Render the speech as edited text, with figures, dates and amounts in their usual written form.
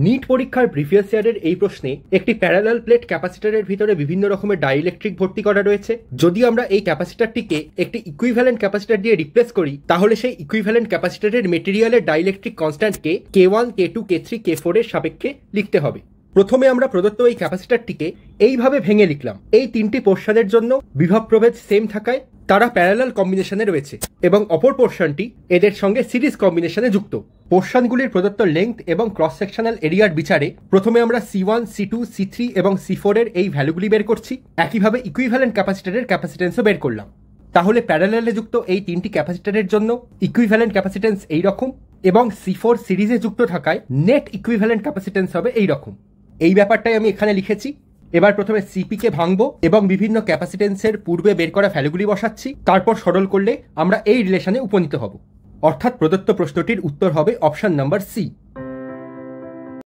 NEET পরীক্ষার previous ইয়ারের এই প্রশ্নে একটি প্যারালাল প্লেট ক্যাপাসিটরের ভিতরে বিভিন্ন রকমের ডাইইলেকট্রিক ভর্তি করা রয়েছে। যদি আমরা এই ক্যাপাসিটরটিকে একটি ইকুইভ্যালেন্ট ক্যাপাসিটর দিয়ে রিপ্লেস করি, তাহলে সেই ইকুইভ্যালেন্ট ক্যাপাসিটরের মেটেরিয়ালের dielectric কনস্ট্যান্টকে K1, K2, K3, K4 এর সাপেক্ষে লিখতে হবে। প্রথমে আমরা প্রদত্ত এই ক্যাপাসিটরটিকে এইভাবে ভেঙে লিখলাম। এই তিনটি পোর্শনের জন্য বিভব প্রভেদ সেম থাকায় তারা প্যারালাল কম্বিনেশনে রয়েছে এবং অপর পোর্শনটি এদের সঙ্গে সিরিজ কম্বিনেশনে যুক্ত। পোর্শনগুলির প্রদত্ত লেংথ এবং ক্রস সেকশনাল এরিয়ার বিচারে প্রথমে আমরা C1, C2, C3 এবং C4 এর এই ভ্যালুগুলি বের করছি। একইভাবে ইকুইভ্যালেন্ট ক্যাপাসিটরের ক্যাপাসিটেন্সও বের করলাম। তাহলে প্যারালালে যুক্ত এই তিনটি ক্যাপাসিটরের জন্য ইকুইভ্যালেন্ট ক্যাপাসিটেন্স এই রকম এবং C4 সিরিজে যুক্ত থাকায় নেট ইকুইভ্যালেন্ট ক্যাপাসিটেন্স হবে এই রকম। এই ব্যাপারটাই আমি এখানে লিখেছি। এবার প্রথমে সিপি কে ভাঙবো এবং বিভিন্ন ক্যাপাসিটেন্সের পূর্বে বের করা ভ্যালুগুলি বসাচ্ছি। তারপর সরল করলে আমরা এই রিলেশনে উপনীত হব। অর্থাৎ প্রদত্ত প্রশ্নটির উত্তর হবে অপশন নাম্বার সি।